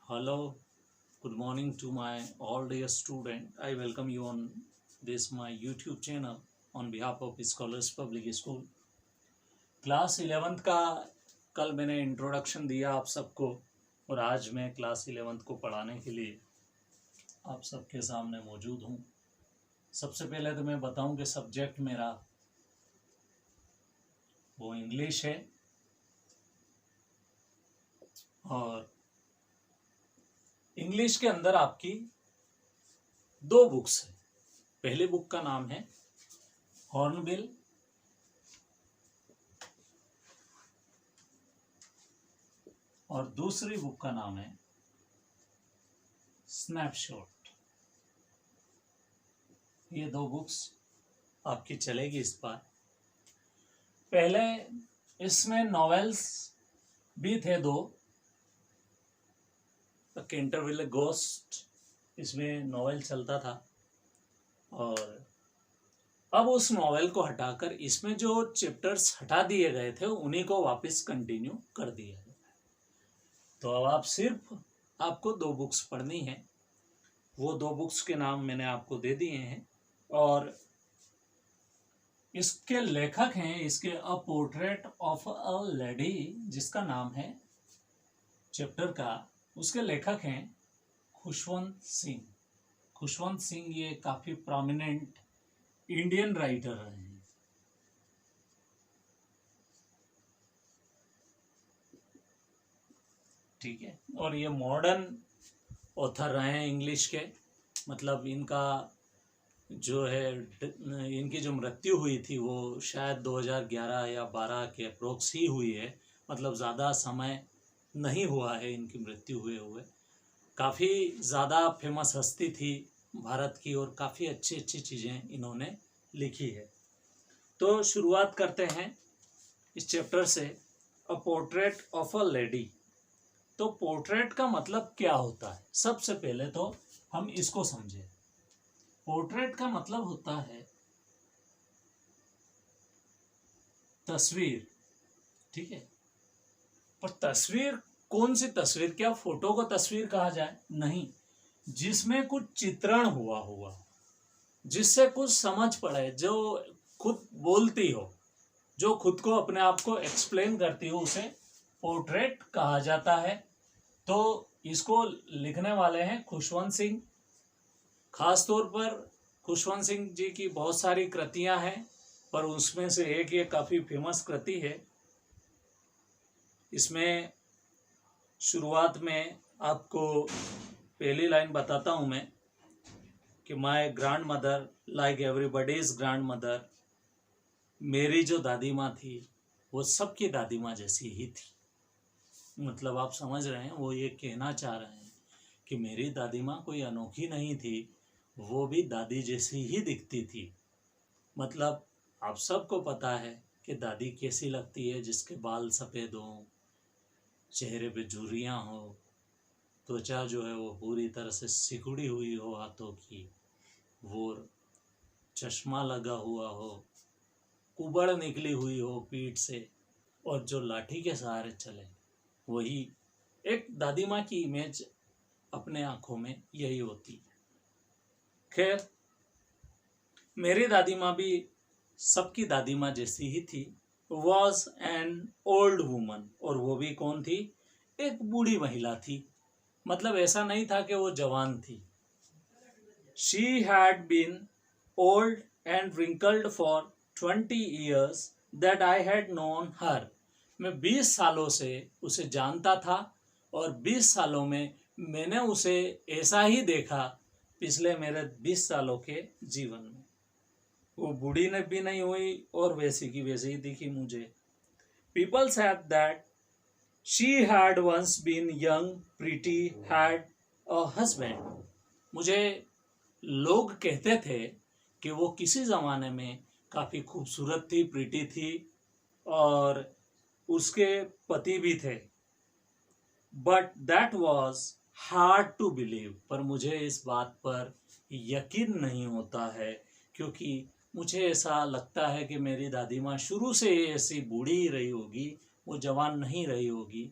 Hello, good morning to my all dear student. I welcome you on this my YouTube channel on behalf of Scholars Public School. Class 11th का कल मैंने introduction दिया आप सबको और आज मैं क्लास 11th को पढ़ाने के लिए आप सबके सामने मौजूद हूँ। सबसे पहले तो मैं बताऊँ कि सब्जेक्ट मेरा वो इंग्लिश है और इंग्लिश के अंदर आपकी दो बुक्स है। पहली बुक का नाम है हॉर्नबिल और दूसरी बुक का नाम है स्नैपशॉट। ये दो बुक्स आपकी चलेगी इस बार। पहले इसमें नॉवेल्स भी थे दो, कैंटरविले घोस्ट इसमें नॉवेल चलता था और अब उस नॉवेल को हटाकर इसमें जो चैप्टर्स हटा दिए गए थे उन्हीं को वापस कंटिन्यू कर दिया गया। तो अब आप सिर्फ आपको दो बुक्स पढ़नी है। वो दो बुक्स के नाम मैंने आपको दे दिए हैं और इसके लेखक हैं इसके a portrait of a lady, जिसका नाम है चैप्टर का, उसके लेखक हैं खुशवंत सिंह। खुशवंत सिंह ये काफी प्रोमिनेंट इंडियन राइटर हैं। ठीक है, और ये मॉडर्न ऑथर रहे हैं इंग्लिश के। मतलब इनका जो है इनकी जो मृत्यु हुई थी वो शायद 2011 या 12 के अप्रोक्स ही हुई है। मतलब ज़्यादा समय नहीं हुआ है इनकी मृत्यु हुए। काफ़ी ज़्यादा फेमस हस्ती थी भारत की और काफ़ी अच्छी अच्छी चीज़ें इन्होंने लिखी है। तो शुरुआत करते हैं इस चैप्टर से, a portrait of a lady. तो पोर्ट्रेट का मतलब क्या होता है, सबसे पहले तो हम इसको समझें। पोर्ट्रेट का मतलब होता है तस्वीर। ठीक है, पर तस्वीर कौन सी तस्वीर? क्या फोटो को तस्वीर कहा जाए? नहीं, जिसमें कुछ चित्रण हुआ जिससे कुछ समझ पड़े, जो खुद बोलती हो, जो खुद को अपने आप को एक्सप्लेन करती हो, उसे पोर्ट्रेट कहा जाता है। तो इसको लिखने वाले हैं खुशवंत सिंह। खास तौर पर खुशवंत सिंह जी की बहुत सारी कृतियां हैं, पर उसमें से एक ये काफ़ी फेमस कृति है। इसमें शुरुआत में आपको पहली लाइन बताता हूँ मैं कि my grand mother like everybody's grand mother. मेरी जो दादी माँ थी वो सबकी दादी माँ जैसी ही थी। मतलब आप समझ रहे हैं, वो ये कहना चाह रहे हैं कि मेरी दादी माँ कोई अनोखी नहीं थी, वो भी दादी जैसी ही दिखती थी। मतलब आप सबको पता है कि दादी कैसी लगती है, जिसके बाल सफ़ेद हों, चेहरे पे झुर्रियाँ हो, त्वचा जो है वो पूरी तरह से सिकुड़ी हुई हो हाथों की, वो चश्मा लगा हुआ हो, कुबड़ निकली हुई हो पीठ से और जो लाठी के सहारे चले, वही एक दादी माँ की इमेज अपने आँखों में यही होती है। खैर, मेरी दादी माँ भी सबकी दादी माँ जैसी ही थी। वॉज एन ओल्ड वुमन, और वो भी कौन थी? एक बूढ़ी महिला थी। मतलब ऐसा नहीं था कि वो जवान थी। She had been old and wrinkled for 20 years that I had known her। मैं 20 सालों से उसे जानता था और 20 सालों में मैंने उसे ऐसा ही देखा पिछले मेरे 20 सालों के जीवन में। वो बूढ़ी ने भी नहीं हुई और वैसी की वैसी ही दिखी मुझे। People said that she had once been young, pretty, had a husband। मुझे लोग कहते थे कि वो किसी ज़माने में काफ़ी खूबसूरत थी, प्रीटी थी और उसके पति भी थे। But that was hard to believe. पर मुझे इस बात पर यकीन नहीं होता है, क्योंकि मुझे ऐसा लगता है कि मेरी दादी माँ शुरू से ऐसी बूढ़ी ही रही होगी, वो जवान नहीं रही होगी।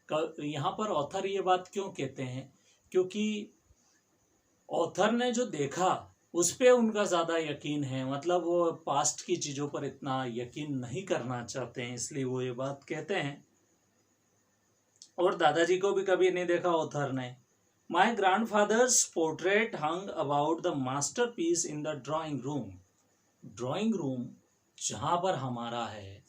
यहाँ पर ऑथर ये बात क्यों कहते हैं, क्योंकि ऑथर ने जो देखा उस पे उनका ज़्यादा यकीन है, मतलब वो पास्ट की चीज़ों पर इतना यकीन नहीं करना चाहते हैं, इसलिए वो ये बात कहते हैं। और दादाजी को भी कभी नहीं देखा ऑथर ने। My grandfather's portrait hung about the master piece in the drawing room. Drawing room जहाँ पर हमारा है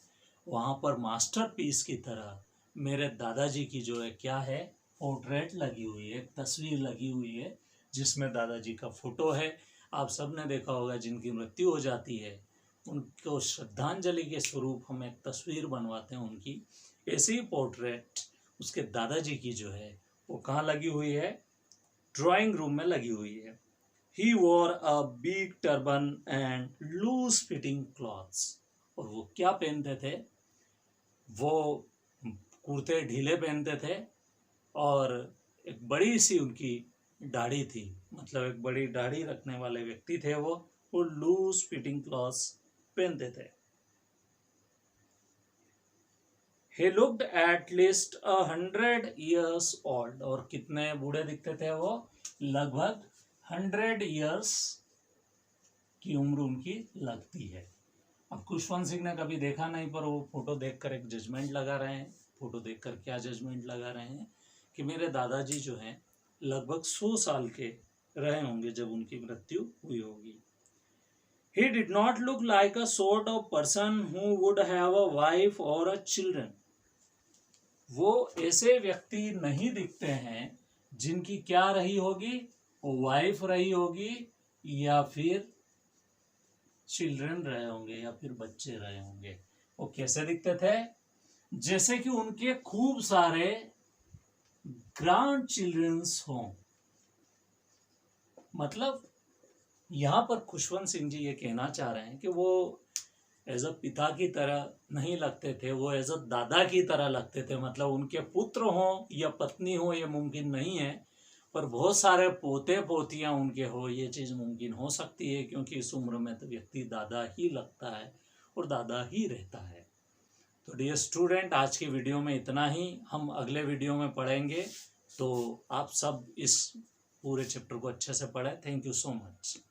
वहाँ पर मास्टर पीस की तरह मेरे दादाजी की जो है क्या है, पोर्ट्रेट लगी हुई है, एक तस्वीर लगी हुई है जिसमें दादाजी का फोटो है। आप सब ने देखा होगा जिनकी मृत्यु हो जाती है उनको श्रद्धांजलि के स्वरूप हम एक तस्वीर बनवाते हैं उनकी, ऐसी ही पोर्ट्रेट उसके दादाजी की जो है वो कहाँ लगी हुई है, ड्राइंग रूम में लगी हुई है। He wore a big turban and loose fitting clothes। और वो क्या पहनते थे, वो कुर्ते ढीले पहनते थे और एक बड़ी सी उनकी दाढ़ी थी, मतलब एक बड़ी दाढ़ी रखने वाले व्यक्ति थे वो लूज फिटिंग क्लॉथ्स पहनते थे। He looked at least 100 years old। और कितने बूढ़े दिखते थे वो, लगभग 100 years की उम्र उनकी लगती है। अब खुशवंत सिंह ने कभी देखा नहीं, पर वो फोटो देखकर एक जजमेंट लगा रहे हैं। फोटो देखकर क्या जजमेंट लगा रहे हैं कि मेरे दादाजी जो हैं लगभग 100 साल के रहे होंगे जब उनकी मृत्यु हुई होगी। He did not look like a sort of person who would have a wife or a children। वो ऐसे व्यक्ति नहीं दिखते हैं जिनकी क्या रही होगी, वाइफ रही होगी या फिर चिल्ड्रन रहे होंगे या फिर बच्चे रहे होंगे। वो कैसे दिखते थे, जैसे कि उनके खूब सारे ग्रैंड चिल्ड्रंस हों। मतलब यहाँ पर खुशवंत सिंह जी ये कहना चाह रहे हैं कि वो एज अ पिता की तरह नहीं लगते थे, वो एज अ दादा की तरह लगते थे। मतलब उनके पुत्र हों या पत्नी हो ये मुमकिन नहीं है, पर बहुत सारे पोते पोतियां उनके हो ये चीज़ मुमकिन हो सकती है, क्योंकि इस उम्र में तो व्यक्ति दादा ही लगता है और दादा ही रहता है। तो डियर स्टूडेंट, आज की वीडियो में इतना ही। हम अगले वीडियो में पढ़ेंगे, तो आप सब इस पूरे चैप्टर को अच्छे से पढ़ें। Thank you so much.